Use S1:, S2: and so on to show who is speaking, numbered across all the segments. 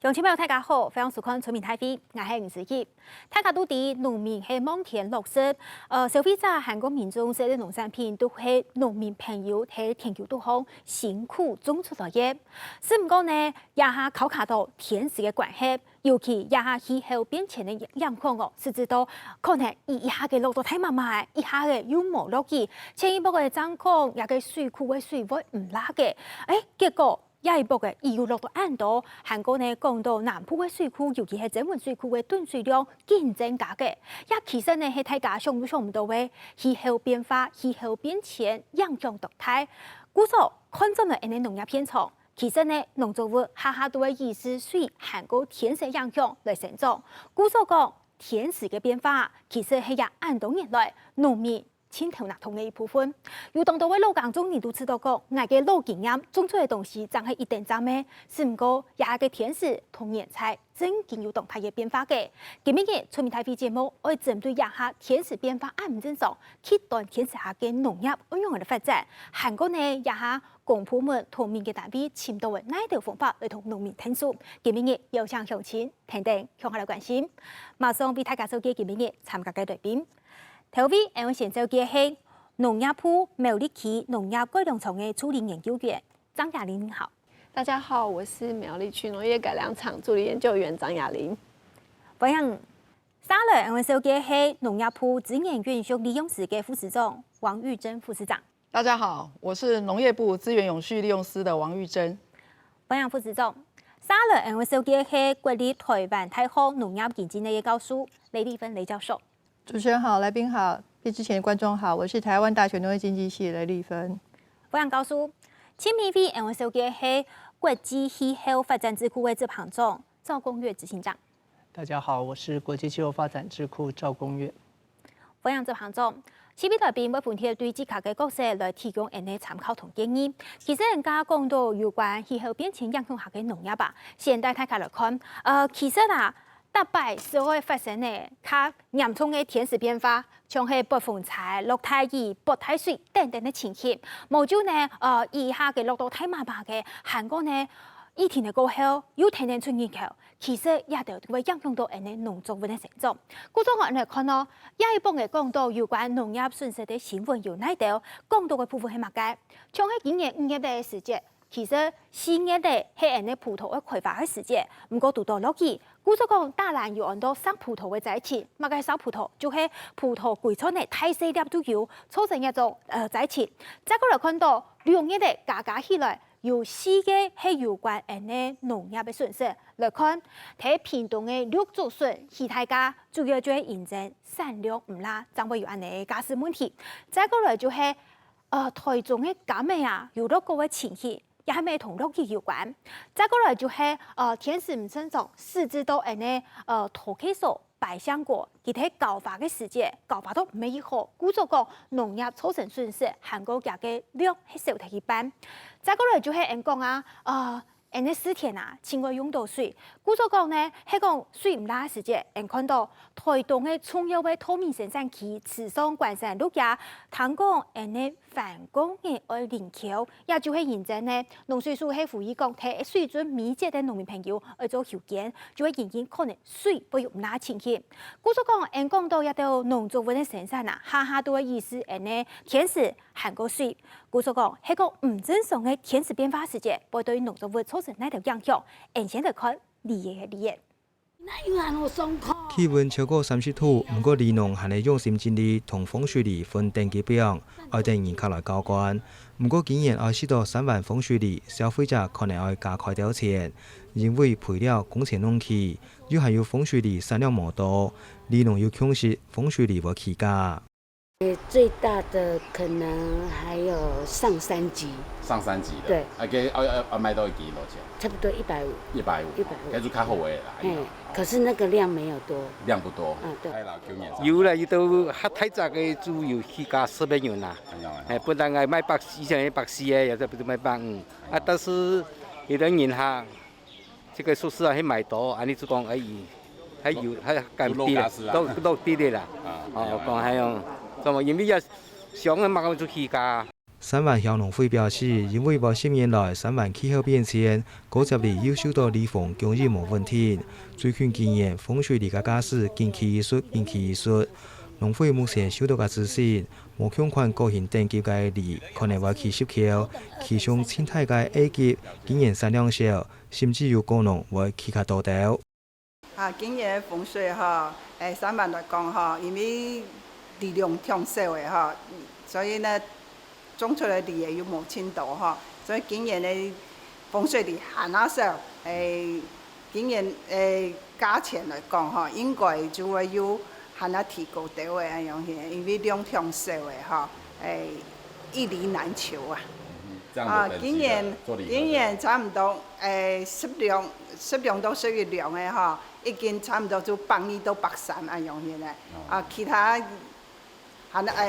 S1: 乡亲朋友大家好，欢迎收看《村民台飞》，我是吴思琪。大家都知农民是望田乐色，消费者、韩国民众食的农产品都是农民朋友喺田球都好辛苦种出来嘅。只不过呢，也下考卡到天时嘅关系，尤其也下气候变迁的影响哦，是知道可能一下嘅落到太慢慢，一下嘅又冇落去，前一步嘅掌控也嘅水库嘅水位唔拉嘅，结果。下一步嘅又落到暗度，韓國呢講到南部嘅水庫，尤其係整文水庫嘅噸水量勁增加嘅，也其實呢係大家想唔到嘅氣候變化、氣候變遷影響動態。故所看中嘅呢農業片場，其實呢農作物下下都係以水韓國天時影響來成長。故所講天時嘅變化，其實係由暗度年來農民千頭納同嘅一部分，有當到位老港中，你都知道講，我嘅老經驗種出嘅東西，真係一定真咩？是唔過也嘅天時同年菜真見有動態嘅變化嘅。今日嘅村民台飛節目，我會針對一下天時變化暗唔正常，期待天時下嘅農業應用嘅發展。韓國呢，一下公部門同民嘅單位簽到嘅哪條方法嚟同農民傾訴？今日嘅有請鄉親聽聽向下嚟關心，馬上為大家收記今日嘅參加嘅來賓。頭位，我先做嘅係農業部苗栗區農業改良場嘅助理研究員張雅玲，你好。
S2: 大家好，我是苗栗區農業改良場助理研究員張雅玲。
S1: 歡迎。三來，我做嘅係農業部資源永續利用司嘅副司長王玉珍副司長。
S3: 大家好，我是農業部資源永續利用司的王玉珍。
S1: 歡迎副司長。三來，我做嘅係國立台灣大學農業經濟嘅教授李麗芬李教授。
S4: 主持人好，來賓好，電視前的觀眾好，我是台灣大學農業經濟系雷麗芬。
S1: 歡迎教授。前面為我做嘅係國際氣候發展智庫嘅執行長趙公岳執行長。
S5: 大家好，我是國際氣候發展智庫趙公岳。
S1: 歡迎執行長。前面來賓會分別對自家嘅角色來提供一啲參考同建議。其實人家講到有關氣候變遷影響下嘅農業吧，現代大家來看，其實啊。大擺社會發生嘅較嚴重嘅天時變化，像係暴風災、落大雨、暴太水等等嘅情形。無就呢，以下嘅落到太麻麻嘅，韓國呢，一天嘅過後又天天出熱球，其實也就會影響到人哋農作物嘅成長。故此我哋看到，一般嘅講到有關農業損失嘅新聞有哪條，講到嘅部分係乜嘅？像係今年5月嘅時節。其實4月咧係人哋葡萄嘅開發嘅時節，唔過讀到落去，故所講大蘭有很多生葡萄嘅在一起，乜嘅生葡萄就係葡萄貴出嚟太細粒都有，造成一種在一起。再過來看到2月咧加起來，有4個係有關人哋農業嘅損失來看，睇屏東嘅綠竹筍其他家主要就係認證產量唔拉，將會有安尼加事問題。再過來就係台中嘅減美啊，有落個嘅情形。也係咪同落雨有關？再過來就係天時唔正常，使至到人哋土氣所百香果，佢哋搞法嘅時節，搞法都唔係好。故作講農業造成損失，韓國家嘅量係少睇一半。再過來就係人講人哋4天啊，前個用到水，故所講呢係講水唔拉時節，人看到台東嘅重要嘅稻米生產區，池上關山路亞，聽講人哋反工嘅愛連橋，也就係認證呢農水署係呼籲講，睇水準密切嘅農民朋友去做條件，就會認認可能水不用唔拉前期。故所講人講到一道農作物嘅生產啊，下下都係意思人哋天時限過水。故所講係個唔正常嘅天時變化時節，會對農作物造成哪條影響？先嚟看利益嘅利益。
S6: 氣溫超過30度，唔過利農係用心盡力同風水里分等級表，愛等人客來交關。唔過竟然愛使到3萬風水里，消費者可能愛加開掉錢，因為賠了工錢弄起，又係有風水里產量冇多，利農又強勢風水里會起價。
S7: 最大的可能還有上3級。
S8: 上3級的。
S7: 對。
S8: 要賣到幾多錢？
S7: 差不多150。
S8: 150。那就較好嘅啦。
S7: 可是那個量沒有多。
S8: 量不多。
S7: 對。
S9: 有啦，有到黑太雜嘅豬油起價10萬元啦。本來係賣140，現在140嘅，有時不是賣150。但是有啲人客，這個數字係賣多，按你就講而已，還有還減低啦，都低啲啦。講係用，咁因為要上嘅嘛就起價。
S6: 三湾乡农会表示，因为10年来三湾气候变迁，高接力要受到离峰供应无问题，最近今年风水里嘅假使近期艺术。农会目前收到嘅资讯，无相关个人登记嘅利可能会去收購，其中青态嘅 A 级今年产量少，甚至有可能会起较多掉。
S10: 今年的风水三湾来讲因为利量挺少的所以呢，种出来利也有无清多所以今年的风水利限少，今年价钱来讲应该就会有。还要提高到的安样因为量挺少的一厘难求今年差不多湿量到水月量的已经差不多就100到130安样的其他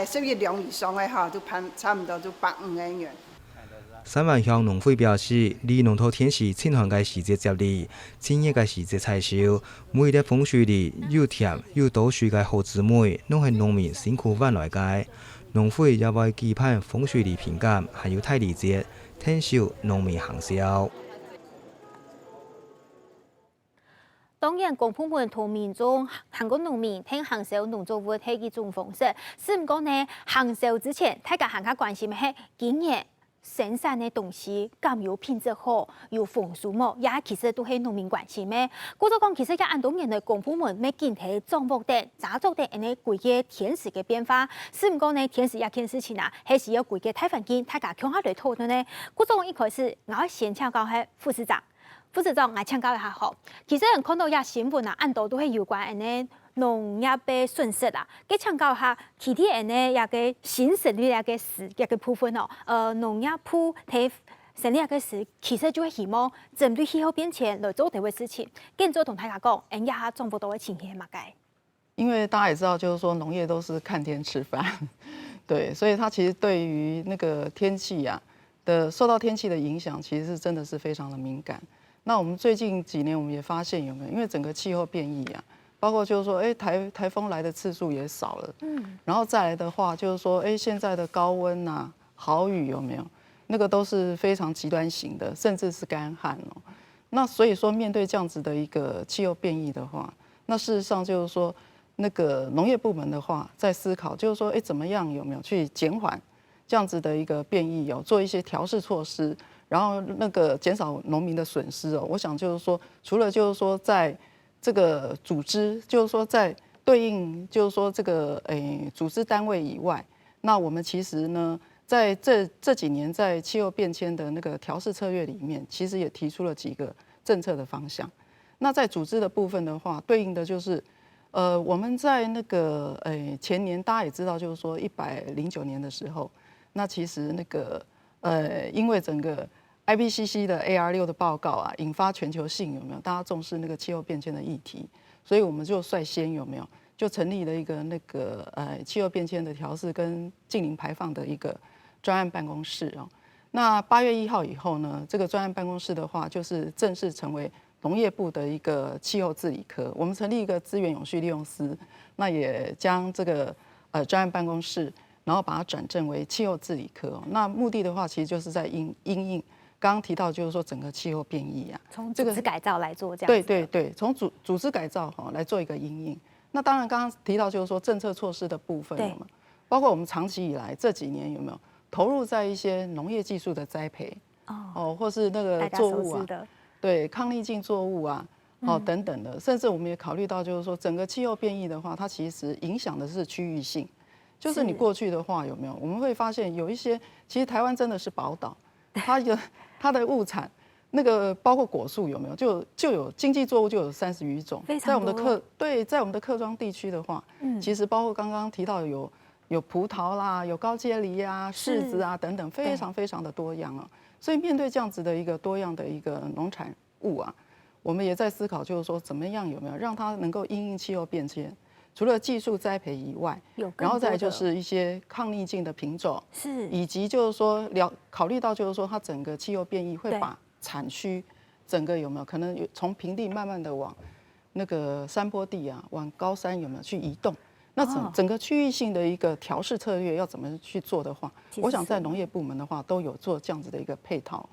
S10: 水月量以上的就差不多就150元。
S6: 三湾乡农会表示，离农土天时清寒嘅时节接力，正热嘅时节采收，每日风水里又甜又多水嘅好姊妹，拢系农民辛苦换来嘅。农会也为期盼风水里评鉴，还有太理节，天受农民行销。
S1: 当然，公部门同民众、韩国农民听行销农作物係一種方式，只唔過呢行銷之前，大家更加關心嘅係今年生產嘅東西咁有品質好，有豐收冇，也其實都係農民關心嘅。故就講，其實一按多年嘅公部門咩見睇掌握定、抓住定呢規個天時嘅變化，只唔過呢天時一件事情啊，係需要規個大環境，大家共下來討論呢。故就講一開始，我先請教係副市長。副市長，我請教一下好。其實人看到一新聞啊，按多都係有關呢農業嘅損失啊。佢請教下，其他人呢一個新成立一個部分哦，農業部睇成立一個事，其實就係希望針對氣候變遷來做呢個事情。跟住同大家講，一下政府都會情形乜嘅？
S3: 因為大家也知道，就是說農業都是看天吃飯，對，所以它其實對於那個天氣啊的受到天氣的影響，其實是真的是非常的敏感。那我們最近幾年，我們也發現有沒有？因為整個氣候變異啊，包括就是說，颱風來的次數也少了，然後再來的話，就是說，現在的高溫啊、豪雨有沒有？那個都是非常極端型的，甚至是乾旱哦。那所以說，面對這樣子的一個氣候變異的話，那事實上就是說，那個農業部門的話，在思考就是說，怎麼樣有沒有去減緩這樣子的一個變異哦，做一些調適措施。然後那個減少農民的損失哦，我想就是說，除了就是說在這個組織，就是說在對應就是說這個組織單位以外，那我們其實呢，在這幾年在氣候變遷的那個調適策略裡面，其實也提出了幾個政策的方向。那在組織的部分的話，對應的就是我們在那個前年大家也知道，就是說109年的時候，那其實那個因為整個 IPCC 的 AR6的報告啊，引發全球性有沒有？大家重視那個氣候變遷的議題，所以我們就率先有沒有就成立了一個那個氣候變遷的調適跟淨零排放的一個專案辦公室哦。那8月1號以後呢，這個專案辦公室的話，就是正式成為農業部的一個氣候治理科。我們成立一個資源永續利用司，那也將這個專案辦公室，然後把它轉正為氣候治理科。那目的的話，其實就是在因應剛剛提到，就是說整個氣候變異啊，
S1: 從組織改造來做這樣。
S3: 對對對，從組織改造來做一個因應。那當然，剛剛提到就是說政策措施的部分有沒有？包括我們長期以來這幾年有沒有投入在一些農業技術的栽培或是那個作物啊，對，抗逆境作物啊，等等的，甚至我們也考慮到就是說整個氣候變異的話，它其實影響的是區域性，就是你過去的話有沒有？我們會發現有一些，其實台灣真的是寶島。它的物產，那個包括果樹有沒有？就有經濟作物就有30餘種。在我們的客莊地區的話，其實包括剛剛提到有葡萄啦，有高階梨啊、柿子啊等等，非常非常的多樣啊。所以面對這樣子的一個多樣的一個農產物啊，我們也在思考，就是說怎麼樣有沒有讓它能夠因應氣候變遷。除了技術栽培以外，然後再來就是一些抗逆境的品種，以及就是說考慮到就是說它整個氣候變異會把產區整個有沒有可能從平地慢慢的往那個山坡地啊，往高山有沒有去移動？那整个区域性的一个调试策略要怎么去做的话，我想在农业部门的话都有做这样子的一个配套，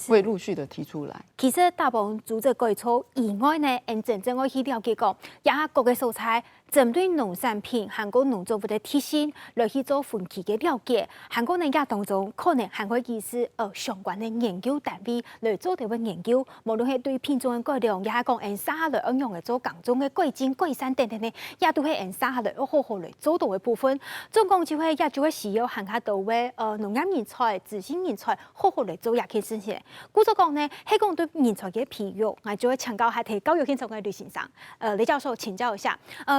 S3: 会陆续的提出来。
S1: 其实大部分除这改措以外呢，真正我去了解讲，也各个蔬菜针对农产品、韩国农作物的特性来去做分期的了解。韩国呢也当中可能还会其实相关的研究单位来做这个研究，无论是对品种的改良，也係講撒下來應用嚟做各種嘅改進、改善等等呢，也都係撒下來好好嚟做到嘅部分。總共就係也就係需要行下到嘅農業人才、資訊人才好好嚟做一件事情。故作講呢，係講對人才嘅培育，我就會強調係提教育現場嘅旅行上。李教授請教一下，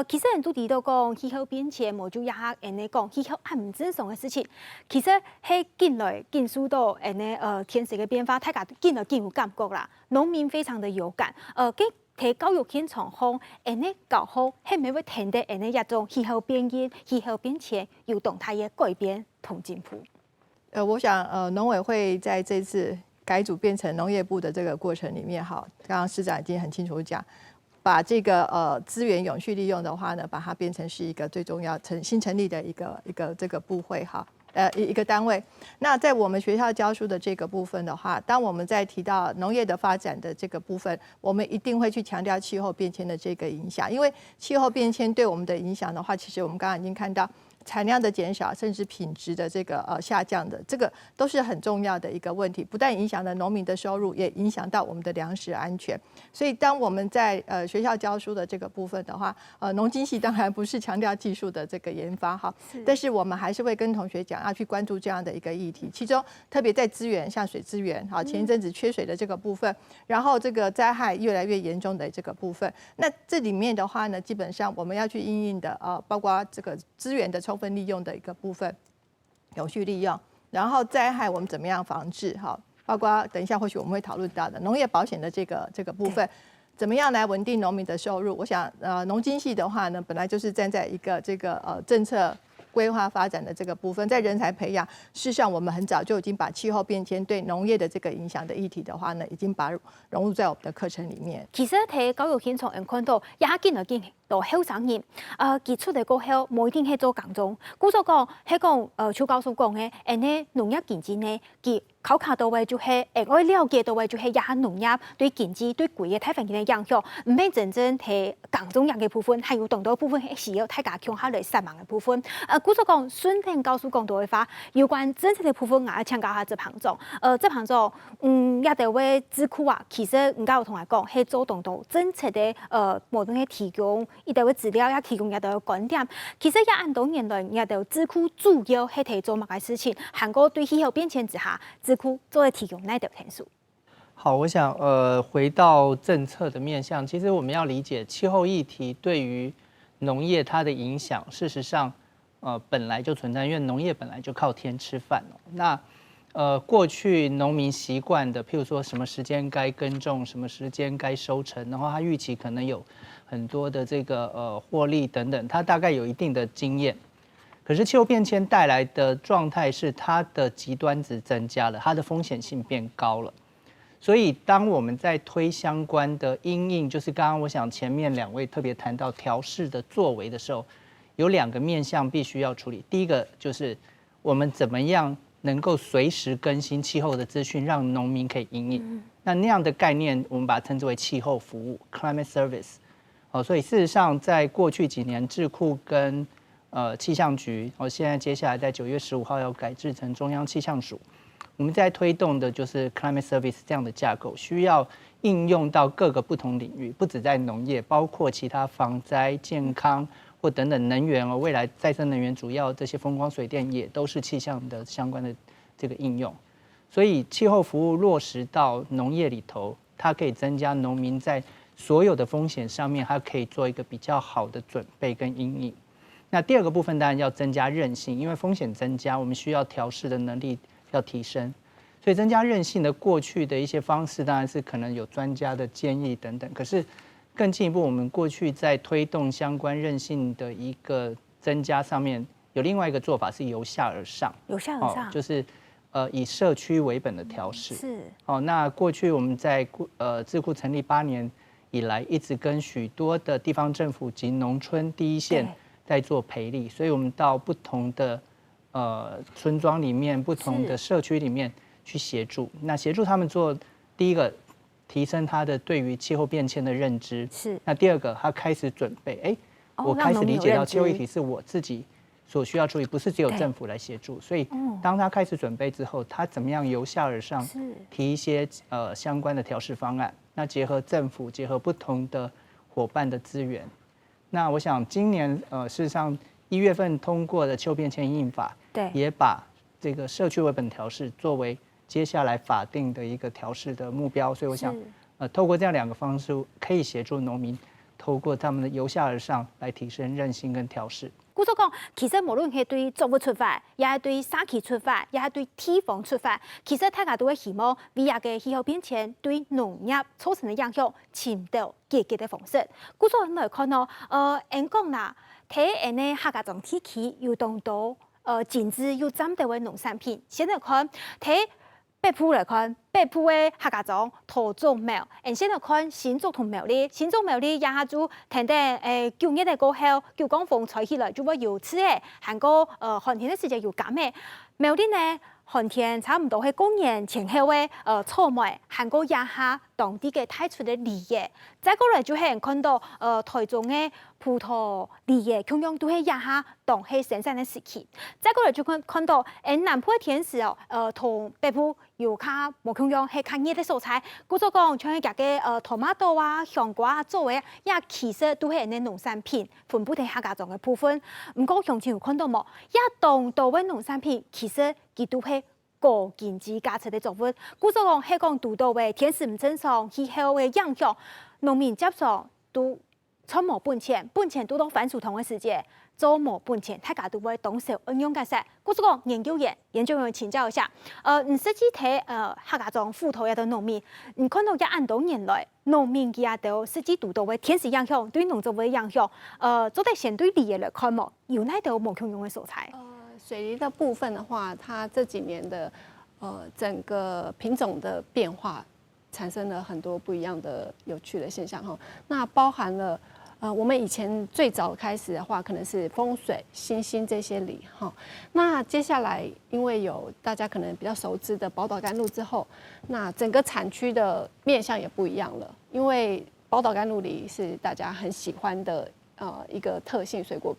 S1: 其實人都提到講氣候變遷，無就也係人哋講氣候係唔正常嘅事情。其實係近來見數到人哋天時嘅變化，大家見來見有感覺啦。農民非常的有感，喺教育現場上，人哋教好係咪會聽到人哋一種氣候變遷、氣候變遷有動態嘅改變同進步？
S4: 我想農委會在這次改組變成農業部的這個過程裡面，哈，剛剛市長已經很清楚講，把這個資源永續利用的話呢，把它變成是一個最重要新成立的一個這個部會哈。一個單位。那在我們學校教書的這個部分的話，當我們在提到農業的發展的這個部分，我們一定會去強調氣候變遷的這個影響，因為氣候變遷對我們的影響的話，其實我們剛剛已經看到產量的減少，甚至品質的這個下降的，這個都是很重要的一個問題，不但影響了農民的收入，也影響到我們的糧食安全。所以當我們在學校教書的這個部分的話，農經系當然不是強調技術的這個研發哈，但是我們還是會跟同學講要去關注這樣的一個議題，其中特別在資源，像水資源，好，前一陣子缺水的這個部分，然後這個災害越來越嚴重的這個部分，那這裡面的話呢，基本上我們要去因應的包括這個資源的充分利用的一個部分，永續利用，然後災害我們怎麼樣防治，好，包括等一下或許我們會討論到的農業保險的這個部分，怎麼樣來穩定農民的收入？我想農經系的話呢，本來就是站在一個這個政策規劃發展的這個部分，在人才培養，事實上我們很早就已經把氣候變遷對農業的這個影響的議題的話呢，已經把融入在我們的課程裡面。
S1: 其實喺教育現場能看到，也見來見到後生人，傑出嚟過後，冇一定係做工種。故所講係講，邱教授講嘅，呢農業經濟呢，佢考察到位就係，我了解到位就係，也係農業對經濟對規個大環境嘅影響，唔係真正係工種人嘅部分，還有更多部分係需要大家強下來實忙嘅部分。故所講，順聽教授講到嘅話，有關政策嘅部分，我要請教下這彭總。這彭總，也就位智庫啊，其實唔該有同我講，係做動到政策嘅無論係提供一啲嘅資料，也提供一啲嘅觀點。其實也按多年來，也就智庫主要係提做乜嘅事情？韓國對氣候變遷之下，智庫做提供哪條天數？
S5: 好，我想回到政策的面向，其實我們要理解氣候議題對於農業它的影響，事實上本來就存在，因為農業本來就靠天吃飯。那過去農民習慣的，譬如說什麼時間該耕種，什麼時間該收成，然後他預期可能有很多的這個獲利等等，他大概有一定的經驗。可是氣候變遷帶來的狀態是，它的極端值增加了，它的風險性變高了。所以當我們在推相關的因應，就是剛剛我想前面兩位特別談到調適的作為的時候，有兩個面向必須要處理。第一個就是我們怎麼樣能夠隨時更新氣候的資訊，讓農民可以因應。那樣的概念，我們把它稱之為氣候服務 （climate service）。所以事實上，在過去幾年，智庫跟氣象局，現在接下來在9月15號要改制成中央氣象署，我們在推動的就是 climate service 這樣的架構，需要應用到各個不同領域，不只在農業，包括其他防災、健康或等等能源，未來再生能源主要這些風光水電也都是氣象的相關的這個應用。所以氣候服務落實到農業裡頭，它可以增加農民在所有的風險上面，它可以做一個比較好的準備跟因應。那第二個部分當然要增加韌性，因為風險增加，我們需要調適的能力要提升，所以增加韌性的過去的一些方式，當然是可能有專家的建議等等。可是更進一步，我們過去在推動相關韌性的一個增加上面，有另外一個做法是由下而上，
S1: 由下而上，
S5: 就是以社區為本的調適。
S1: 是
S5: 那過去我們在智庫成立8年以來，一直跟許多的地方政府及農村第一線在做培力，所以我们到不同的村庄里面、不同的社区里面去协助。那协助他们做第一个，提升他的对于气候变迁的认知。
S1: 是。
S5: 那第二个，他开始准备，我开始理解到气候议题是我自己所需要处理，不是只有政府来协助。所以当他开始准备之后，他怎么样由下而上提一些相关的调试方案？那结合政府，结合不同的伙伴的资源。那我想今年事实上1月份通过的气候变迁因应法，
S1: 对，
S5: 也把这个社区为本调试作为接下来法定的一个调试的目标。所以我想透过这样2个方式，可以协助农民透过他们的由下而上来提升韧性跟调试。
S1: 故说讲，其实无论是对作物出发，也是对xã區出發，也是對地方出發，其實大家都會希望為亞嘅氣候變遷對農業造成的影響，尋到解決的方式。故說來看咯，應講啦，睇人嘅客家種地區有當到禁止有針對嘅農產品，現在看睇。北部來看，北部的客家種土種苗，現在看新竹同苗栗，新竹苗栗也下就停定9月的過後，就講風吹起來就會有刺嘅，韓國寒天的時節有減嘅，苗栗呢寒天差唔多係公元前後嘅草莓，韓國也下當地嘅太出的梨嘅，再過來就係看到台中嘅葡萄梨嘅，同樣都係也下當係生產的時期，再過來就看到南部嘅天時同北部。有較無同樣係較熱的蔬菜，故所講像係夾嘅토마토啊、香瓜啊作為，也其實都係啲農產品分布喺客家種嘅部分。唔過向前有看到冇，一棟到位農產品其實佢都係高經濟價值嘅作物。故所講係講獨到嘅天時唔正常、氣候嘅影響，農民接受都出冇本錢，本錢都到反數同嘅時節。做冇本錢，大家都會動手運用嘅時，故所講研究員請教一下，你實際睇客家種斧頭一個農民，你看到一按多年來農民佢也都實際讀到嘅天時影響對農作物嘅影響，做得相對理嘅來看冇，有哪度冇共用嘅素材？
S2: 水梨的部分的話，它這幾年的整個品種的變化，產生了很多不一樣的有趣的現象哈。那包含了。我們以前最早開始的話，可能是風水、星星這些梨哈。那接下來，因為有大家可能比較熟知的寶島甘露之後，那整個產區的面向也不一樣了。因為寶島甘露梨是大家很喜歡的一個特性水果，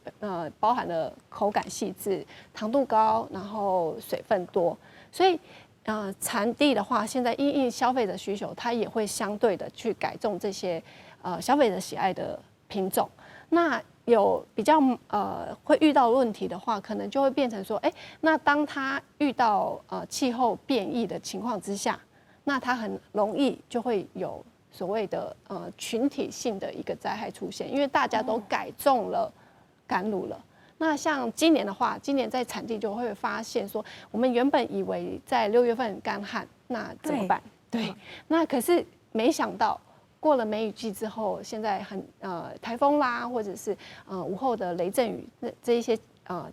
S2: 包含了口感細緻、糖度高，然後水分多，所以產地的話，現在因應消費者需求，它也會相對的去改種這些消費者喜愛的。品種，那有比較會遇到問題的話，可能就會變成說，那當它遇到氣候變異的情況之下，那它很容易就會有所謂的群體性的一個災害出現，因為大家都改種了甘露了。那像今年的話，今年在產地就會發現說，我們原本以為在6月份乾旱，那怎麼辦？對，那可是沒想到。過了梅雨季之後，現在很颱風啦，或者是午後的雷陣雨，這一些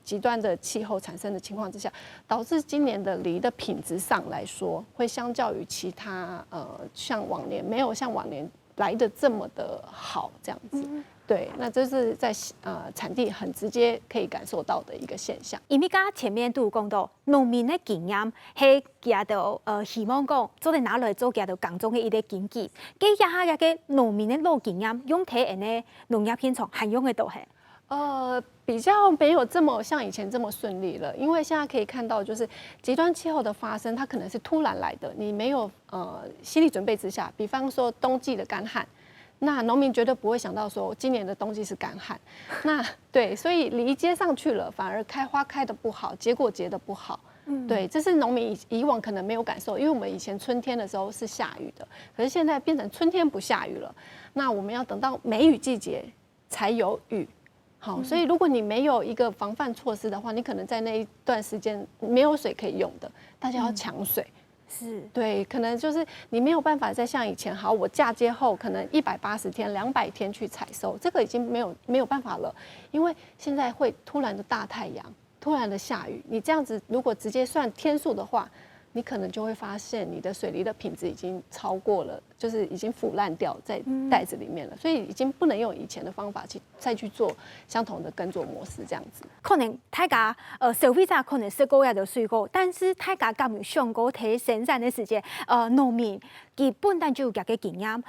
S2: 極端的氣候產生的情況之下，導致今年的梨的品質上來說，會相較於其他像往年沒有像往年來的這麼的好，這樣子。對，那這是在產地很直接可以感受到的一個現象。
S1: 因為家前面都有講到，農民的經驗係佢到希望講做嚟拿來做佢到耕種嘅一個經濟，佢下下嘅農民的老經驗用喺人嘅農業現場係用得到係。
S2: 比較沒有這麼像以前這麼順利了，因為現在可以看到，就是極端氣候的發生，它可能是突然來的，你沒有心理準備之下，比方說冬季的乾旱。那農民絕對不會想到說今年的冬季是乾旱，那對，所以梨接上去了，反而開花開得不好，結果結得不好。對，這是農民以往可能沒有感受，因為我們以前春天的時候是下雨的，可是現在變成春天不下雨了，那我們要等到梅雨季節才有雨。好，所以如果你沒有一個防範措施的話，你可能在那一段時間沒有水可以用的，大家要搶水。
S1: 是
S2: 對，可能就是你沒有辦法再像以前，好，我嫁接後可能180天、200天去採收，這個已經沒有辦法了，因為現在會突然的大太陽，突然的下雨，你這樣子如果直接算天數的話，你可能就會發現你的水梨的品質已經超過了，就是已经腐烂掉在袋子里面了，所以已经不能用以前的方法再去做相同的耕作模式这样子。
S1: 可能大家消费者可能食过也就水果，但是大家敢有想过睇生产的时间，农民佢本身就有一个经验，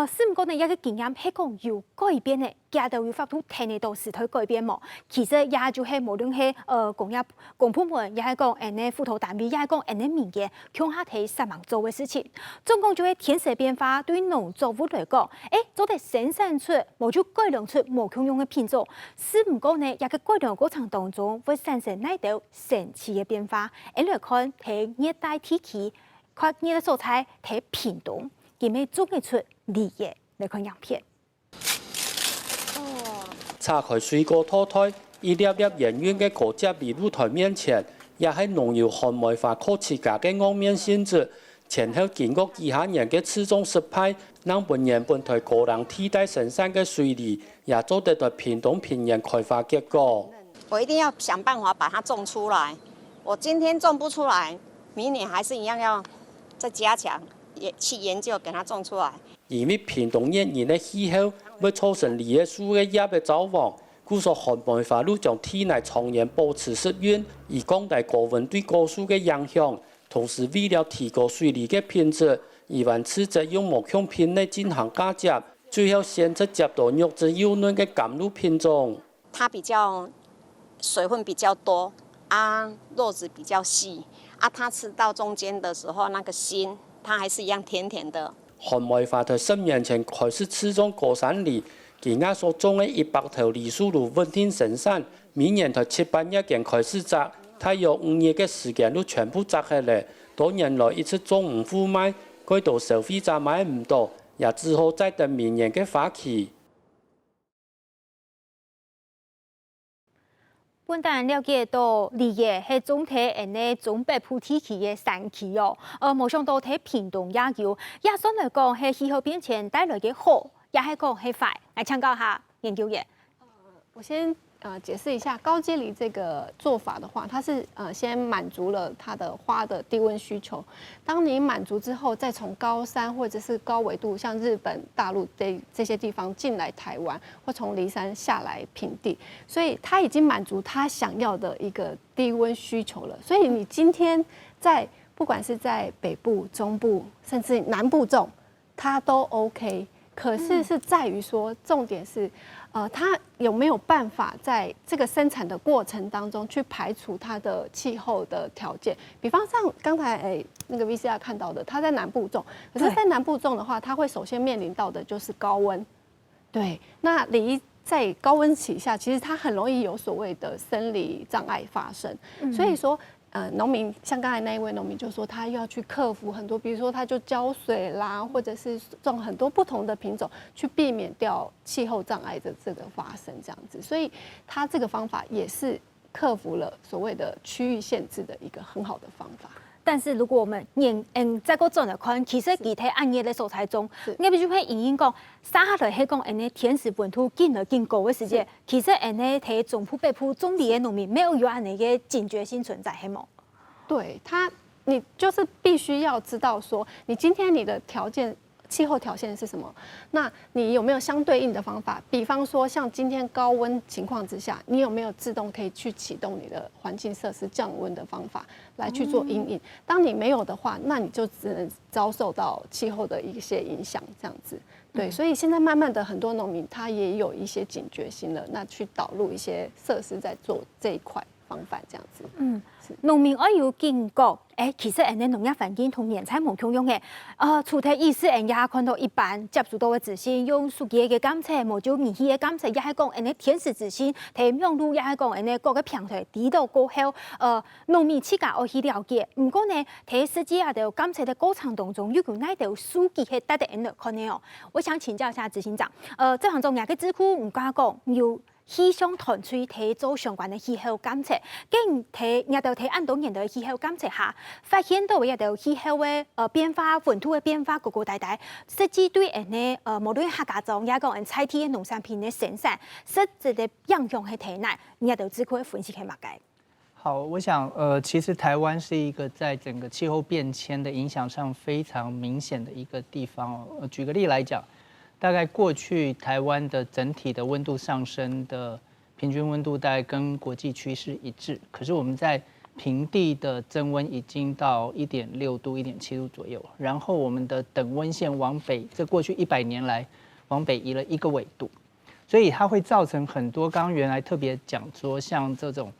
S1: 是唔过呢一个经验係講有改變嘅，家都有法度睇呢到時代改變冇。其實也就係無論係公部門，也係講輔導單位，也係講民間，向下睇實忙做嘅事情。總共就係天時變化對農作物嚟講，做得生產出冇就改良出冇共用嘅品種，是唔過呢一個改良過程當中會產生呢道神奇嘅變化。嚟看睇熱帶地區。看你的蔬菜睇屏東，佢咪種得出梨嘅嚟看樣片。
S11: 拆開水果拖胎，一粒粒圓圓嘅果汁喺露台面前，也係農業漢文化可持家嘅昂面性質。前後經過幾下年嘅次種失敗，讓本年本台個人替代生產嘅水梨，也做得到屏東平原開發結果。
S12: 我一定要想辦法把它種出來。我今天種不出來，明年還是一樣要再加強，也去研究，給它種出來。
S11: 因為屏東炎熱嘅氣候，會造成梨嘅樹嘅葉嘅走黃，故所漢文化路將體內長年保持濕潤，以降低高溫對果樹嘅影響。同時為了提高水梨嘅品質，宜灣斥責用木腔品類進行加接，最後選擇接到肉質幼嫩嘅甘露品種。
S12: 它比較水分比較多，肉質比較細。它吃到中間的時候，那個心，它還是一樣甜甜的。
S11: 漢文化在10年前開始試種果山梨，而家所種嘅100頭梨樹路穩定生產，明年在7、8月間開始摘，它用5年嘅時間都全部摘下來。多年來一直種唔富賣，該到消費者買唔到，也只好再等明年嘅花期。
S1: 本單了解到梨嘅係總體中北部地區嘅山區哦，冇想到睇屏東也有，也算嚟講係氣候變遷帶來嘅好，也係講係壞。來請教下研究員。
S2: 我先解釋一下高階梨這個做法的話，它是先滿足了它的花的低溫需求。當你滿足之後，再從高山或者是高緯度，像日本、大陸這些地方進來台灣，或從梨山下來平地，所以它已經滿足它想要的一個低溫需求了。所以你今天在不管是在北部、中部，甚至南部種，它都 OK。可是是在於說，重點是，它有沒有辦法在這個生產的過程當中去排除它的氣候的條件？比方像剛才那個 VCR 看到的，它在南部種，可是在南部種的話，它會首先面臨到的就是高溫。對，那梨在高溫期下，其實它很容易有所謂的生理障礙發生，所以說。農民像剛才那一位農民就說，他要去克服很多，比如說他就澆水啦，或者是種很多不同的品種，去避免掉氣候障礙的這個發生，這樣子。所以他這個方法也是克服了所謂的區域限制的一個很好的方法。
S1: 但是如果我們再個轉來看，其實具體按熱嘅蔬菜中，你必須係隱隱講，沙下來係講天時溫度變來變高嘅時節，其實睇中部北部種梨嘅農民沒有安尼嘅警覺性存在，係冇？
S2: 對你就是必須要知道說，你今天你的條件。氣候條件是什麼？那你有沒有相對應的方法？比方說，像今天高溫情況之下，你有沒有自動可以去啟動你的環境設施降溫的方法來去做因應？當你沒有的話，那你就只能遭受到氣候的一些影響，這樣子。對，所以現在慢慢的很多農民他也有一些警覺性了，那去導入一些設施在做這一塊防範，這樣子。
S1: 農民要有警覺，其實農業環境同原產無共用嘅。除咗意思，也看到一般接觸到嘅資訊，用數據嘅監測，無就儀器嘅監測，也係講天時資訊，睇用路也係講各個平台知道過後，農民自家要去了解。不過呢，睇實際啊，就監測嘅過程當中，如果那條數據係得人來看嘅我想請教一下執行長，這項中也嘅智庫唔敢講要。氣象團隊睇做相關的氣候監測，跟睇也就睇按當年的氣候監測下，發現到也就氣候嘅變化、溫度嘅變化個個大，實際對無論客家種也講採地嘅農產品嘅生產，實際嘅影響係睇哪，也就只可以分析係乜嘅。
S5: 好，我想其实台湾是一个在整个气候变迁的影响上非常明显的一个地方哦。举个例来讲，大概过去台湾的整体的温度上升的平均温度大概跟国际趋势一致，可是我们在平地的增温已经到1.6度、1.7度左右，然后我们的等温线往北，这过去100年来往北移了1个纬度，所以它会造成很多刚刚原来特别讲说像这种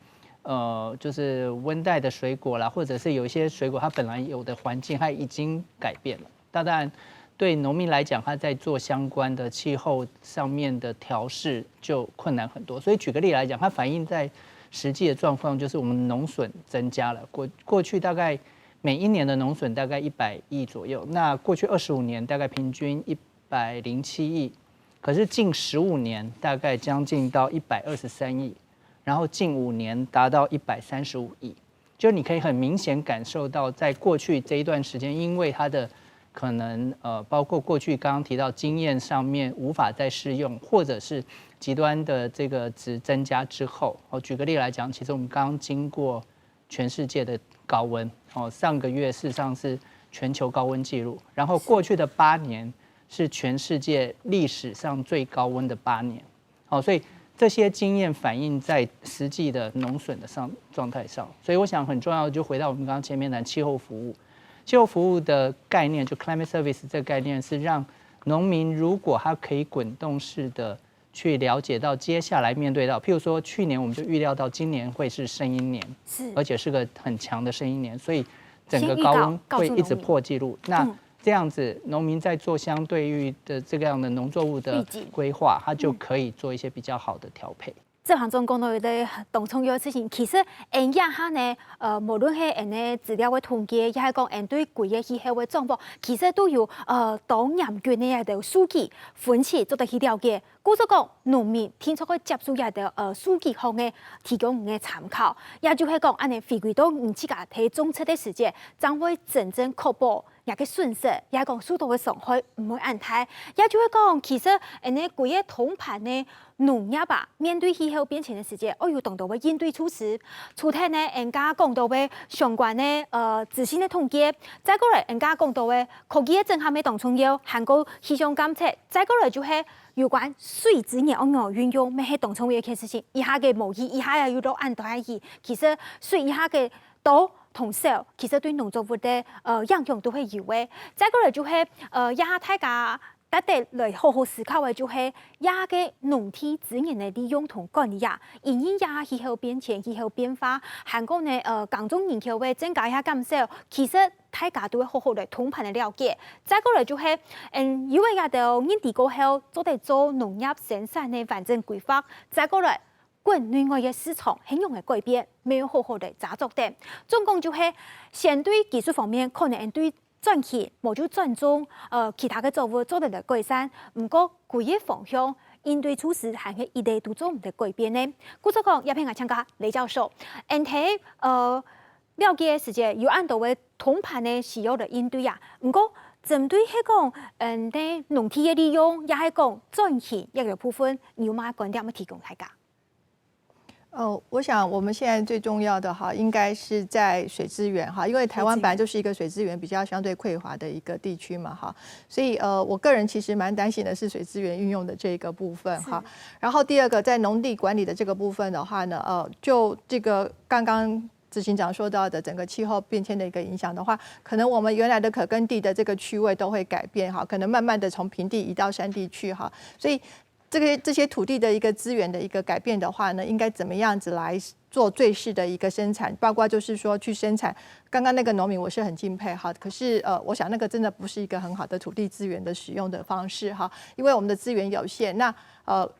S5: 就是温带的水果啦，或者是有一些水果它本来有的环境它已经改变了，当然对农民来讲，他在做相关的气候上面的调试就困难很多。所以举个例来讲，它反映在实际的状况就是我们农损增加了。过去大概每一年的农损大概100亿左右，那过去25年大概平均107亿，可是近15年大概将近到123亿，然后近5年达到135亿。就你可以很明显感受到，在过去这一段时间，因为它的可能包括过去刚刚提到经验上面无法再适用，或者是极端的这个值增加之后，举个例来讲，其实我们刚刚经过全世界的高温，上个月事实上是全球高温纪录，然后过去的8年是全世界历史上最高温的8年，所以这些经验反映在实际的农损的状态上，所以我想很重要的就回到我们刚刚前面谈气候服务。气候服务的概念，就 climate service 这个概念是让农民如果他可以滚动式的去了解到接下来面对到，譬如说去年我们就预料到今年会是圣婴年，而且是个很强的圣婴年，所以整个高温会一直破纪录。那这样子，农民在做相对于的这样的农作物的规划，他就可以做一些比较好的调配。
S1: 这行中讲到的动重要的事情，其实沿下哈呢，无论係沿的资料的統計，亦係講沿對規個氣候的狀況，其實都有當嚴峻的一條數據分析做得去了解。故說講農民聽出去接觸一條數據方嘅提供嘅參考，也就係講安尼回歸到你自家睇種出的時節，將會真正確保也個順勢，也講速度嘅上開唔會安泰，也就係講其實沿的規個統盤呢。農業吧，面對氣候變遷的時節，我有同到嘅應對措施。除咗呢，人家講到嘅相關嘅資訊嘅統計，再過來人家講到嘅科技嘅整合嘅當重要，含個氣象監測，再過來就係有關水資源安怎運用，咩係當重要嘅事情。以下嘅模擬，以下又要到按代去，其實水以下嘅多同少，其實對農作物嘅影響都係有嘅。再過來就係以下大家。得得來好好思考嘅就係亞嘅農地資源嘅利用同管理啊，因應亞氣候變遷、氣候變化，韓國呢耕種人口嘅增加也減少，其實大家都會好好嚟統盤嘅了解。再過來就係因為亞到年底過後，做得做農業生產嘅完整規劃，再過來國內外嘅市場應用嘅改變，沒有好好嚟抓住的。總共就係相對技術方面，可能對轉型，無就轉種其他嘅作物做得嚟改善，唔過規個方向應對措施還係一地都做唔得改變呢。故所講，也偏愛請教李教授，睇了解嘅時節有按到嘅統盤嘅需要嚟應對啊，唔過針對係講啲農地嘅利用，也係講轉型一個部分，有乜觀點要提供大家？
S4: 我想我們現在最重要的哈，應該是在水資源哈，因為台灣本來就是一個水資源比較相對匱乏的一個地區嘛哈，所以我個人其實蠻擔心的是水資源運用的這個部分哈。然後第二個在農地管理的這個部分的話呢，就這個剛剛執行長說到的整個氣候變遷的一個影響的話，可能我們原來的可耕地的這個區位都會改變哈，可能慢慢的從平地移到山地去哈，所以。這些土地的一個資源的一個改變的話呢，應該怎麼樣子來做最適的一個生產，包括就是說去生產。剛剛那個農民我是很敬佩哈，可是我想那個真的不是一個很好的土地資源的使用的方式哈，因為我們的資源有限，那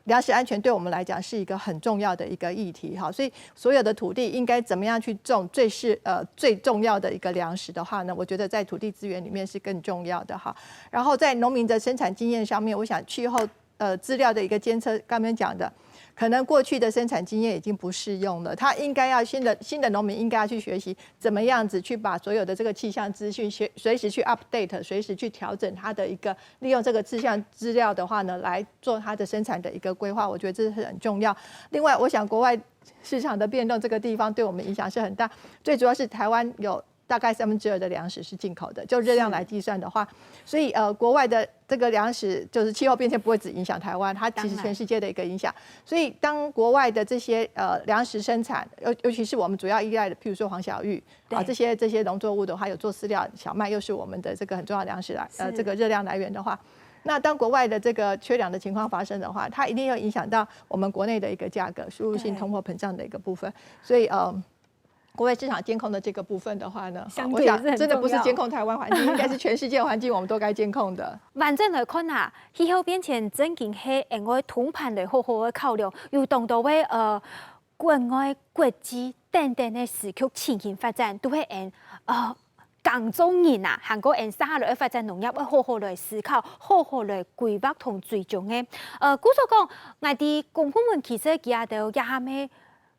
S4: 糧食安全對我們來講是一個很重要的一個議題哈，所以所有的土地應該怎麼樣去種最重要的一個糧食的話呢，我覺得在土地資源裡面是更重要的哈。然後在農民的生產經驗上面，我想氣候資料的一個監測，剛剛講的，可能过去的生产经验已经不适用了，他应该要新的农民应该要去学习怎么样子去把所有的这个气象资讯随时去 update， 随时去调整它的一个利用这个气象资料的话呢，来做它的生产的一个规划，我觉得这是很重要。另外，我想国外市场的变动这个地方对我们影响是很大，最主要是台湾有大概2/3的粮食是进口的，就热量来计算的话，所以国外的这个粮食就是气候变迁不会只影响台湾，它其实全世界的一个影响。所以当国外的这些粮食生产，尤其是我们主要依赖的，譬如说黄小玉这些农作物的话，有做饲料，小麦又是我们的这个很重要的粮食这个热量来源的话。那当国外的这个缺粮的情况发生的话，它一定要影响到我们国内的一个价格，输入性通货膨胀的一个部分。所以国外市场监控的这个部分的话呢，我想真的不是监控台湾环境，应该是全世界环境我们都该监控的。
S1: 反正来看啊，气候变迁真经系因为通盘来好好的考量，有当到的国外国际等等的时局情形发展，都会港中人啊，韩国人下来发展农业，要好好来思考，好好来规划同追踪的。故说讲，我哋公部门其实也都也下面。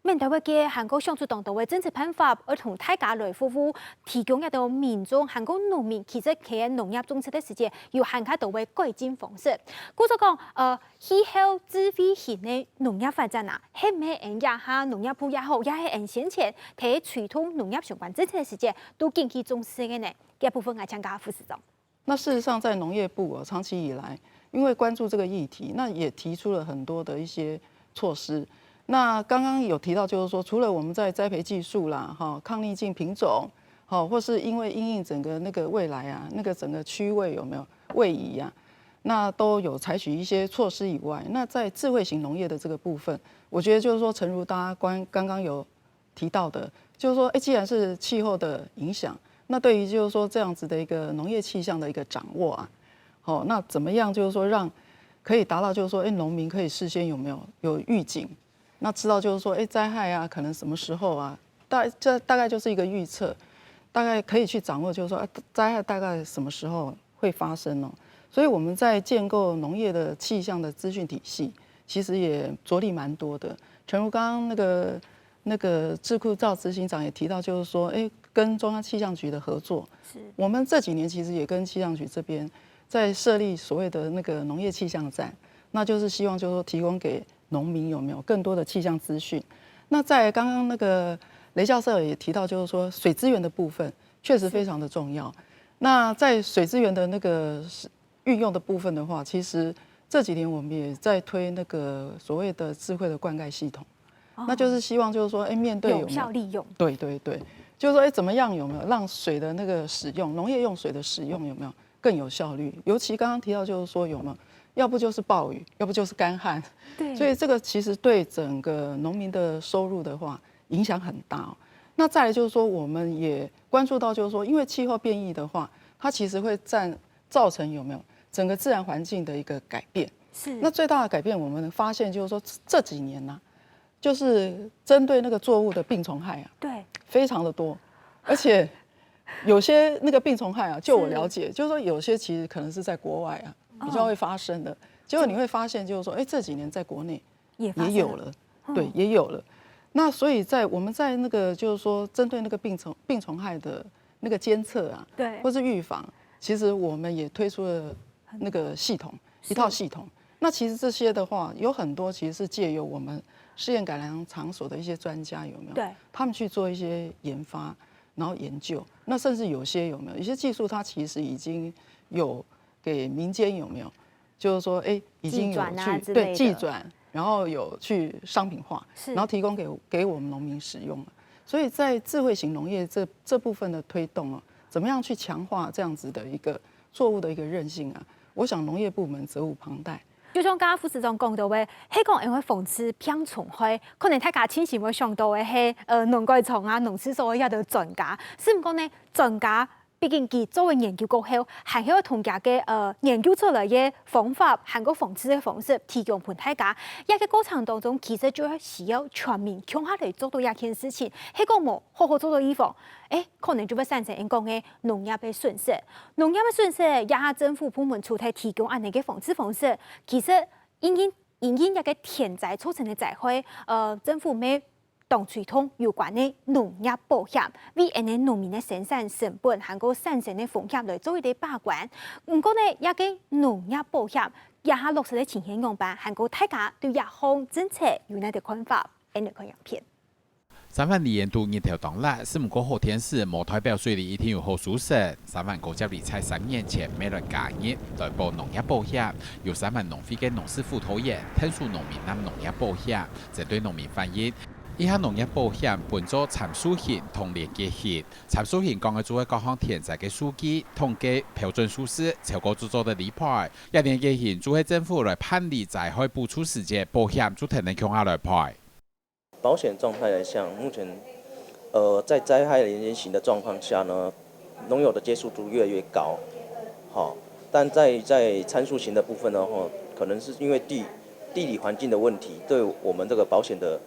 S1: 面对嘅韩国想出当道嘅政策办法，而同大家来夫妇提供一道民众韩国农民其实喺农业种植的时间，有很加到嘅改进方式。故说讲，气候智慧型嘅农业发展啊，係咪人家下农业部也好，也係人先前睇傳統農業相關政策嘅時間，都引起重視嘅呢？呢部分我請教副市長。
S3: 那事實上，在農業部長期以來，因為關注這個議題，那也提出了很多的一些措施。那刚刚有提到，就是说，除了我们在栽培技术啦，抗逆境品种，或是因为因应整个那个未来啊，那个整个区位有没有位移啊，那都有采取一些措施以外，那在智慧型农业的这个部分，我觉得就是说，诚如大家刚刚有提到的，就是说，既然是气候的影响，那对于就是说这样子的一个农业气象的一个掌握啊，那怎么样就是说让可以达到就是说，农民可以事先有预警。那知道就是说，灾害啊，可能什么时候啊，大概就是一个预测，大概可以去掌握，就是说，灾害大概什么时候会发生哦。所以我们在建构农业的气象的资讯体系，其实也着力蛮多的。诚如刚刚那个智库赵执行长也提到，就是说，跟中央气象局的合作，我们这几年其实也跟气象局这边在设立所谓的那个农业气象站，那就是希望就是说提供给农民有没有更多的气象资讯？那在刚刚那个雷教授也提到，就是说水资源的部分确实非常的重要。那在水资源的那个运用的部分的话，其实这几年我们也在推那个所谓的智慧的灌溉系统，那就是希望就是说，面对
S1: 有效利用，
S3: 对，就是说，怎么样有没有让水的那个使用，农业用水的使用有没有更有效率？尤其刚刚提到就是说有没有？要不就是暴雨，要不就是干旱，所以这个其实对整个农民的收入的话影响很大哦。那再来就是说，我们也关注到，就是说，因为气候变异的话，它其实会造成有没有整个自然环境的一个改变。那最大的改变，我们发现就是说这几年呢，就是针对那个作物的病虫害啊，非常的多，而且有些那个病虫害啊，就我了解，就是说有些其实可能是在国外啊。比较会发生的，结果你会发现，就是说，这几年在国内也有了，对，也有了。那所以我们在那个就是说，针对那个病虫害的那个监测啊，
S1: 对，
S3: 或是预防，其实我们也推出了那个系统，一套系统。那其实这些的话，有很多其实是借由我们试验改良场所的一些专家有没有？
S1: 对，
S3: 他们去做一些研发，然后研究。那甚至有些有没有？有些技术它其实已经有。给民间有没有？就是说，已经有去技转，然后有去商品化，然后提供给我们农民使用了。所以在智慧型农业这部分的推动怎么样去强化这样子的一个作物的一个韧性啊？我想农业部门责无旁贷。
S1: 就像刚刚副市长讲到的，迄讲因为讽刺偏虫害，可能大家清醒会想到的係农改场啊、农事所有的专家，是唔講呢？專家。畢竟佢作為研究過後，還要同家嘅研究出來嘅方法，韓國防治嘅方式提供俾大家。一個過程當中，其實就係需要全面共下嚟做到一件事情。喺個冇好好做到預防，可能就會產生人講嘅農業嘅損失。農業嘅損失，也係政府部門出嚟提供安尼嘅防治方式，其實已經因一个天灾造成的灾害，政府没动吹通有关的农业保险，为农民的生产成本还有产生的风险来做一个把关。不过呢，一个农业保险也下落实的情形样板，还有大家对一项政策有哪个看法？来看影片。
S8: 3万年度日头當日，是唔過好天時，無代表水利一定有好舒適。3萬國家理財3年前每輪假日來報農業保險，由3萬農會嘅農事副討厭，聽訴農民拿農業保險，這對農民反映。以下農業保險分做參數型同連結型。參數型講嘅做係各項天災嘅數據、統計、標準數字、超過製作的理賠；而連結型做係政府來判理災害補助時節，保險就才能向下來賠。
S13: 保险状态来讲，目前，在灾害连结型的状况下呢，农友的接受度越来越高，好，但在参数型的部分呢，可能是因为地理环境的问题，对我们这个保险的，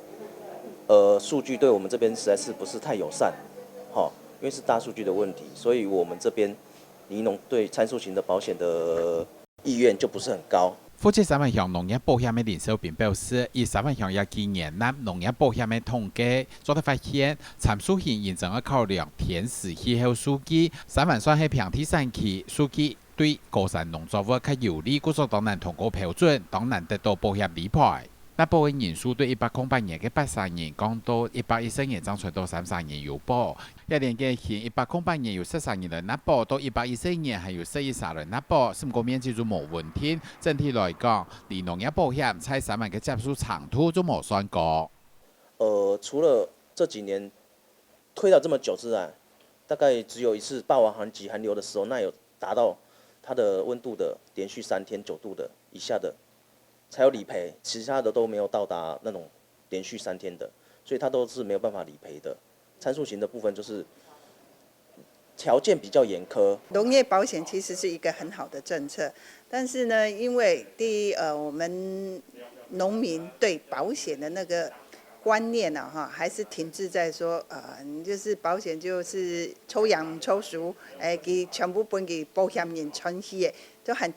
S13: 数据对我们这边实在是不是太友善，好，因为是大数据的问题，所以我们这边离农对参数型的保险的意愿就不是很高。
S8: 負責3萬項農業保險嘅林小平表示，以3萬項也今年納農業保險嘅統計，做得發現，參數型認真要考量天時氣候數據，3萬算係平地產區數據對高山農作物較有利，故所當然通過標準，當然得到保險理賠。那保嘅人數對108年嘅83年降到114年增傳到33年有保，一連嘅前108年有13年來納保，到114年係有13來納保，是唔過面積就冇問題。整體來講，離農業保險在3萬嘅接觸長度就冇算高。
S13: 除了這幾年推到這麼久之外，大概只有一次霸王寒極寒流的時候，那有達到它的溫度的連續3天9度的以下的。才有理賠，其他的都沒有到達那種連續3天的，所以它都是沒有辦法理賠的。參數型的部分就是條件比較嚴苛。
S10: 農業保險其實是一個很好的政策，但是呢，因為第一，我們農民對保險的那個觀念啊，哈，還是停滯在說，你就是保險就是抽養抽贖，給全部分給保險人承擔，都很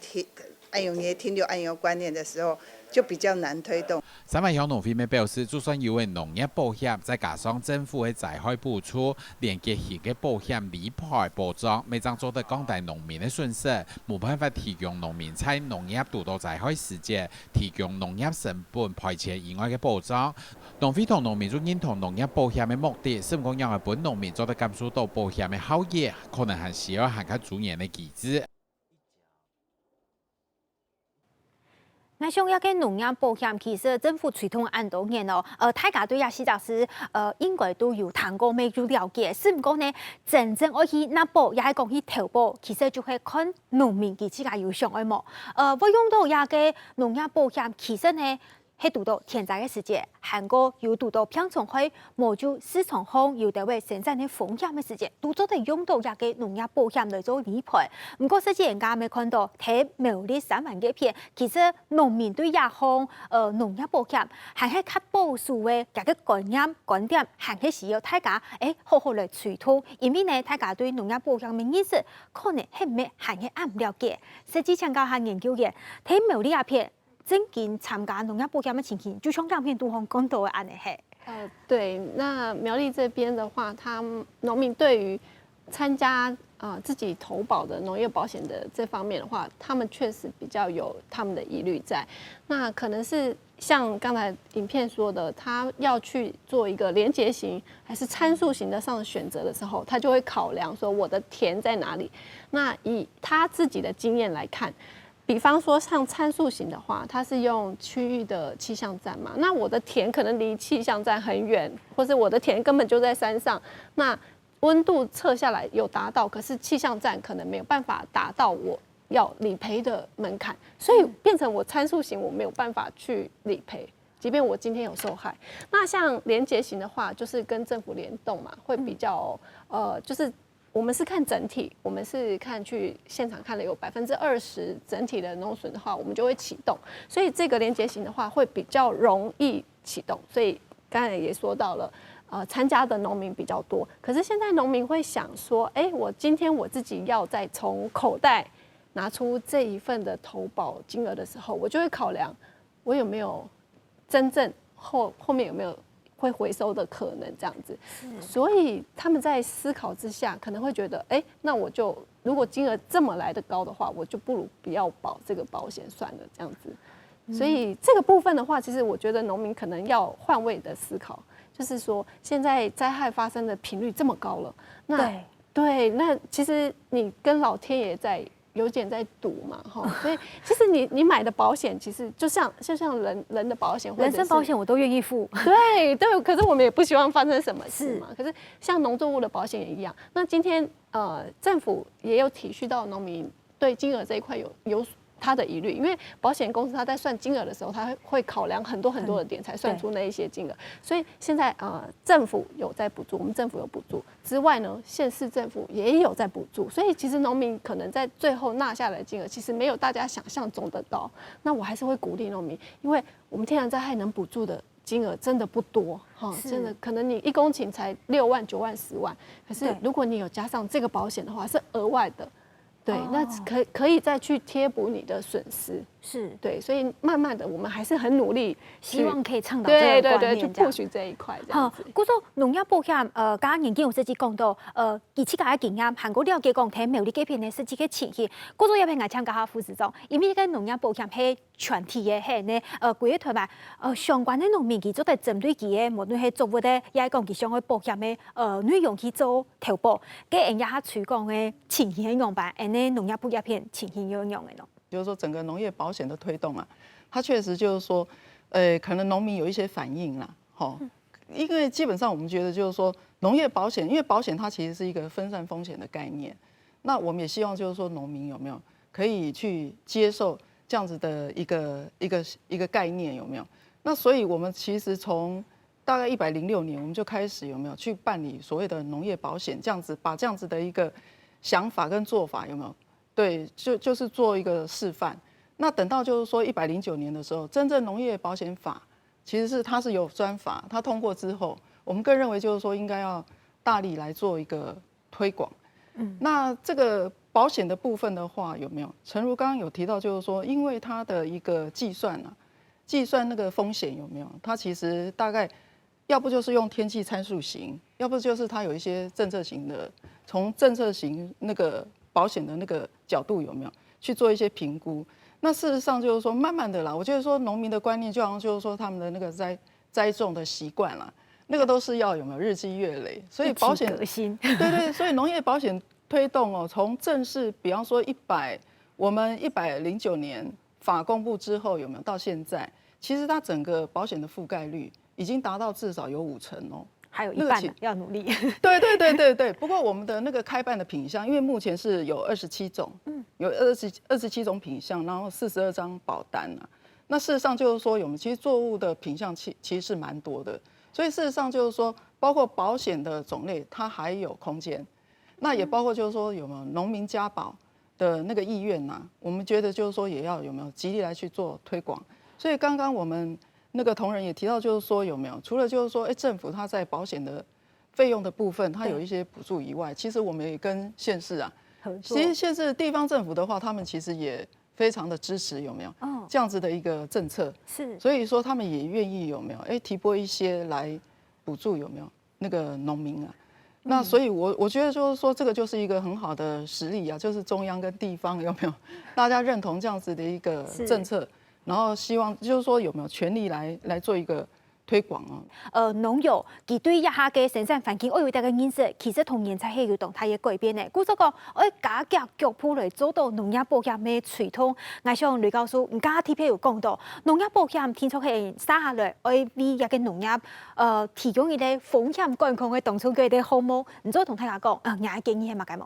S10: 按用嘢停留按用觀念的時候，就比較難推動。
S8: 3萬項農會咪表示，就算有嘅農業保險，再加上政府嘅災害補助、連結型嘅保險理賠保障，未曾做得降低農民嘅損失，冇辦法提供農民在農業遇到災害時節提供農業成本賠錢以外嘅保障。農會同農民就認同農業保險嘅目的，是唔講讓日本農民做得感受到保險嘅效益，可能係需要行較專業嘅機制。
S1: 那像一個農業保險，其實政府推動很多年咯。大家對也是就是應該都有談過未有了解。是唔講呢？真正我去納保，也係講去投保，其實就係看農民佢自家有想愛冇。我用到一個農業保險，其實呢係讀到天災嘅時節，韓國有讀到平常開冇就市場上有地位生產嘅風險嘅時節，都做得用到一個農業保險來做理賠。唔過實際人家未看到睇苗栗3萬幾片，其實農民對一項農業保險係喺較保守嘅一個觀點，係喺需要大家好好來推動，因為呢大家對農業保險嘅認識可能係咩係喺啱唔了解。實際請教下研究嘅睇苗栗一片。正經參加農業保險的情形，就像兩片都方講到的安尼係。
S2: 對，那苗栗這邊的話，他農民對於參加自己投保的農業保險的這方面的話，他們確實比較有他們的疑慮在。那可能是像剛才影片說的，他要去做一個連結型還是參數型的上的選擇的時候，他就會考量說我的田在哪裡。那以他自己的經驗來看。比方說像參數型的話，它是用區域的氣象站嘛，那我的田可能離氣象站很遠，或是我的田根本就在山上，那溫度測下來有達到，可是氣象站可能沒有辦法達到我要理賠的門檻，所以變成我參數型我沒有辦法去理賠，即便我今天有受害。那像連結型的話，就是跟政府聯動嘛，會比較就是我們是看整體，我們是看去現場看了有20%整體的農損的話，我們就會啟動。所以這個連結型的話會比較容易啟動。所以剛才也說到了，參加的農民比較多。可是現在農民會想說，我今天我自己要再從口袋拿出這一份的投保金額的時候，我就會考量我有没有真正后面有没有会回收的可能这样子。所以他们在思考之下，可能会觉得，那我就如果金额这么来的高的话，我就不如不要保这个保险算了这样子。所以这个部分的话，其实我觉得农民可能要换位的思考，就是说现在灾害发生的频率这么高了，对，那其实你跟老天爷有点在赌嘛，哈，所以其实你买的保险，其实就像人的保险，
S1: 人身保险我都愿意付，
S2: 对，可是我们也不希望发生什么事嘛。可是像农作物的保险也一样，那今天政府也有体恤到农民对金额这一块有他的疑虑，因为保险公司他在算金额的时候，他会考量很多的点才算出那一些金额。所以现在政府有在补助，我们政府有补助之外呢，县市政府也有在补助，所以其实农民可能在最后纳下来的金额，其实没有大家想象中的高。那我还是会鼓励农民，因为我们天然灾害能补助的金额真的不多哈，真的可能你1公顷才6万、9万、10万，可是如果你有加上这个保险的话，是额外的。对，那可以再去贴补你的损失，对，所以慢慢的我们还是很努力，
S1: 希望可以倡导这个观念，
S2: 去push这一块。
S1: 好，故说农业保险，刚刚研究有设计讲到，以前个经验，韩国了解讲，睇苗栗这边呢是几个情形，故说要不要请教下副市长，因为个农业保险係全体嘅係呢，规个台嘛，相关的农民佢做得针对佢嘅，無論係作物咧，也係講佢想去保險嘅，內容去做投保，嘅人也係推廣嘅情形樣版，呢農業保險情形樣樣嘅咯。
S3: 就是说，整个农业保险的推动啊，它确实就是说，可能农民有一些反应啦，因为基本上我们觉得就是说，农业保险，因为保险它其实是一个分散风险的概念，那我们也希望就是说，农民有没有可以去接受这样子的一个概念，有没有？那所以我们其实从大概106年，我们就开始有没有去办理所谓的农业保险，这样子把这样子的一个想法跟做法有没有？对，就是做一个示范。那等到就是说109年的时候，真正农业保险法其实它是有专法，它通过之后，我们更认为就是说应该要大力来做一个推广。那这个保险的部分的话，有没有？诚如刚刚有提到，就是说因为它的一个计算那个风险有没有？它其实大概要不就是用天气参数型，要不就是它有一些政策型的，从政策型那个保险的那个角度有没有去做一些评估？那事实上就是说，慢慢的啦，我觉得说农民的观念就好像就是说他们的那个栽种的习惯啦，那个都是要有没有日积月累，所以保险对，所以农业保险推动哦，从正式比方说我们109年法公布之后有没有到现在，其实它整个保险的覆盖率已经达到至少有50%哦。
S1: 还有一半要努力。
S3: 对。不过我们的那个开办的品项，因为目前是有27种，有27种品项，然后42张保单啊。那事实上就是说，我们其实作物的品项其实是蛮多的，所以事实上就是说，包括保险的种类，它还有空间。那也包括就是说，有没有农民加保的那个意愿呐？我们觉得就是说，也要有没有极力来去做推广。所以刚刚我们那个同仁也提到，就是说有没有除了就是说，政府它在保险的费用的部分，它有一些补助以外，其实我们也跟县市啊合作。其实县市地方政府的话，他们其实也非常的支持，有没有？这样子的一个政策。
S1: 是。所
S3: 以说他们也愿意有没有？提拨一些来补助有没有那个农民啊？那所以我觉得就是说，这个就是一个很好的实例啊，就是中央跟地方有没有大家认同这样子的一个政策？然後希望就是說有沒有全力來做一個推廣啊？
S1: 農業佢對一下嘅生產環境，我有大家認識，其實同年才係有動態嘅改變嘅。故所講，我加強腳步來做到農業保險嘅推動。我想呂教授，唔加 TP 有講到，農業保險聽出係生下來，我為一個農業提供一啲風險管控嘅當初嘅啲項目，唔再同大家講，我嘅建議係乜嘅冇？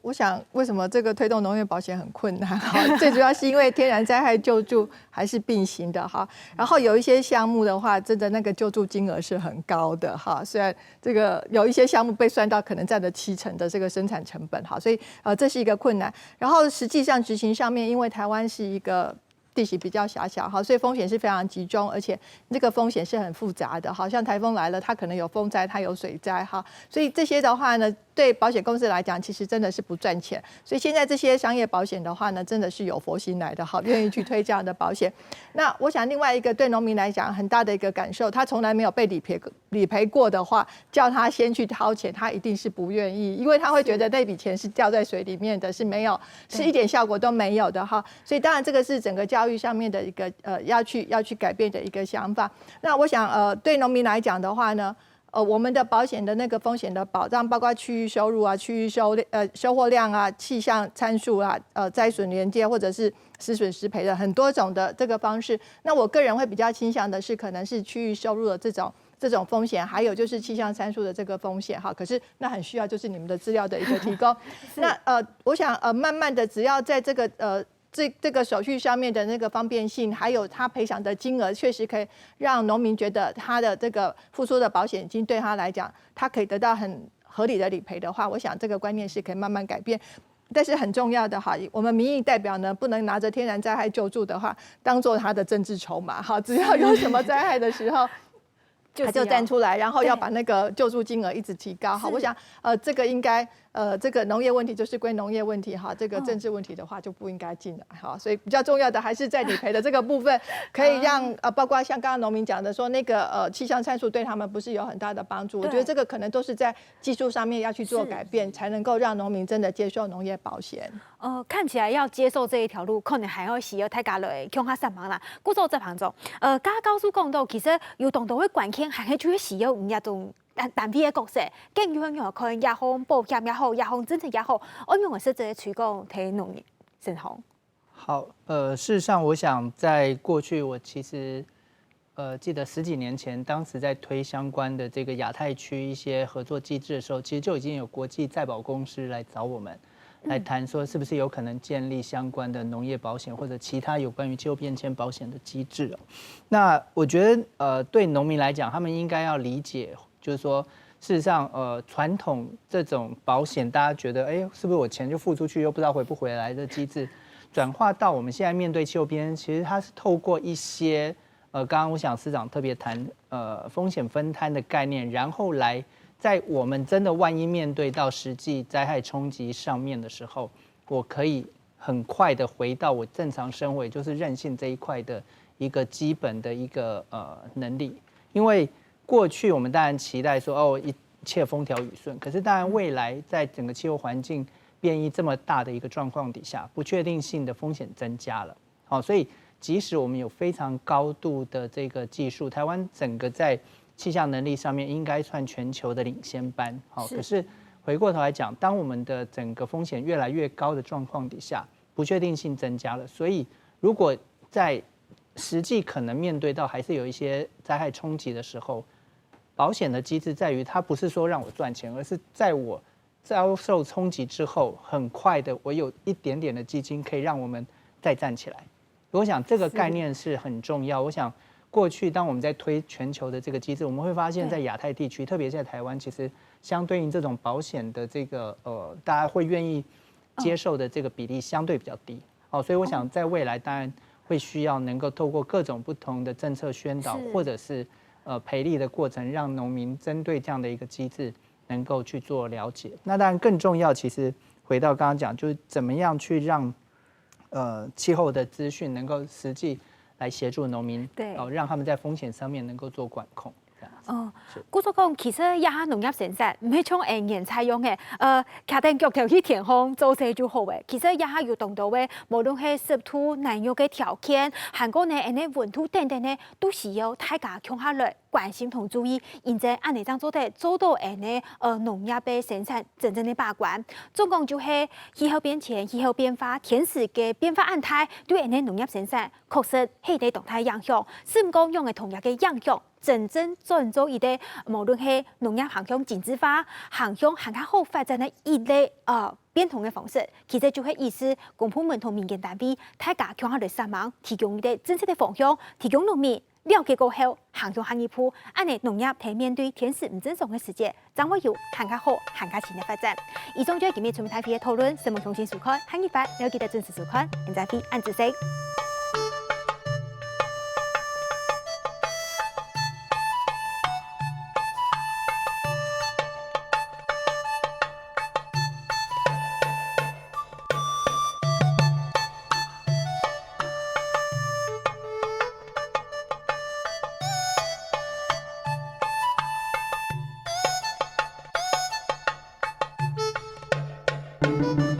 S4: 我想为什么这个推动农业保险很困难？最主要是因为天然灾害救助还是并行的哈。然后有一些项目的话，真的那个救助金额是很高的哈。虽然这个有一些项目被算到可能占了70%的这个生产成本哈，所以这是一个困难。然后实际上执行上面，因为台湾是一个地形比较狭小哈，所以风险是非常集中，而且这个风险是很复杂的。好像台风来了，它可能有风灾，它有水灾哈，所以这些的话呢，对保险公司来讲，其实真的是不赚钱。所以现在这些商业保险的话呢，真的是有佛心来的，好，愿意去推这样的保险。那我想另外一个对农民来讲很大的一个感受，他从来没有被理赔过的话，叫他先去掏钱，他一定是不愿意，因为他会觉得那笔钱是掉在水里面的，是没有，是一点效果都没有的哈。所以当然这个是整个教育上面的一个要去改变的一个想法。那我想对农民来讲的话呢，我们的保险的那个风险的保障，包括区域收入啊、区域收获量啊、气象参数啊、灾损连接或者是实损实赔的很多种的这个方式。那我个人会比较倾向的是，可能是区域收入的这种风险，还有就是气象参数的这个风险哈。可是那很需要就是你们的资料的一个提供。那我想慢慢的，只要在这个这个手续上面的那个方便性，还有他赔偿的金额，确实可以让农民觉得他的这个付出的保险金对他来讲，他可以得到很合理的理赔的话，我想这个观念是可以慢慢改变。但是很重要的哈，我们民意代表呢，不能拿着天然灾害救助的话，当做他的政治筹码哈。只要有什么灾害的时候，他就站出来，然后要把那个救助金额一直提高哈。我想这个应该这个农业问题就是归农业问题哈，这个政治问题的话就不应该进来哈。所以比较重要的还是在理赔的这个部分，可以让包括像刚刚农民讲的说那个气象参数对他们不是有很大的帮助，我觉得这个可能都是在技术上面要去做改变，才能够让农民真的接受农业保险。
S1: 看起来要接受这一条路，可能还要需要太加累，恐吓上忙啦。故做这旁中，刚高速公路其实有动到会管轻，还係主要需要唔一種單邊嘅角色，跟住樣看也好，保險也好，也好政策也好，我認為是這推廣睇農業生行。
S5: 好，事實上，我想在過去，我其實記得10幾年前，當時在推相關的這個亞太區一些合作機制的時候，其實就已經有國際再保公司來找我們。來談說是不是有可能建立相關的農業保險或者其他有關於氣候變遷保險的機制。那我覺得對農民來講，他們應該要理解，就是說事實上傳統這種保險，大家覺得是不是我錢就付出去又不知道回不回來的機制，轉化到我們現在面對氣候變遷，其實它是透過一些剛剛我想司長特別談風險分攤的概念，然後來在我們真的萬一面對到實際災害衝擊上面的時候，我可以很快的回到我正常生活，也就是韌性這一塊的一個基本的一個能力。因為過去我們當然期待說一切風調雨順，可是當然未來在整個氣候環境變異這麼大的一個狀況底下，不確定性的風險增加了。好，所以即使我們有非常高度的這個技術，台灣整個在氣象能力上面應該算全球的領先班，好，可是回過頭來講，當我們的整個風險越來越高的狀況底下，不確定性增加了，所以如果在實際可能面對到還是有一些災害衝擊的時候，保險的機制在於它不是說讓我賺錢，而是在我遭受衝擊之後，很快的我有一點點的基金可以讓我們再站起來。我想這個概念是很重要，我想過去當我們在推全球的這個機制，我們會發現在亞太地區，特別在台灣，其實相對應這種保險的這個大家會願意接受的這個比例相對比較低。所以我想在未來當然會需要能夠透過各種不同的政策宣導，或者是培力的過程，讓農民針對這樣的一個機制能夠去做了解。那當然更重要，其實回到剛剛講，就是怎麼樣去讓氣候的資訊能夠實際來協助農民，讓他們在風險上面能夠做管控。
S1: 故所講，其實也農業生產唔係從人員採用嘅，卡定腳頭去填空做勢就好嘅。其實也有動到嘅，無論係濕土、難用嘅條件，韓國呢，誒溫度等等呢，都需要大家共下來關心同注意。現在按呢張做到誒農業嘅生產真正嘅把關。總共就係氣候變遷、氣候變化、天時嘅變化安態，對誒農業生產確實係一個動態影響，是唔講用嘅同樣嘅影響。真正轉做一個無論係農業行向精緻化、行向更加好發展的一類變通嘅方式，其實就係意思公部門同民間單位大家共下來幫忙，提供一個正確嘅方向，提供農民了解過後行向下一步，按呢農業喺面對天時唔正常嘅世界，將會有更加好、更加前嘅發展。以上就係今日全面睇片嘅討論，新聞重新收看，下一發要記得準時收看，現在片按止息。了。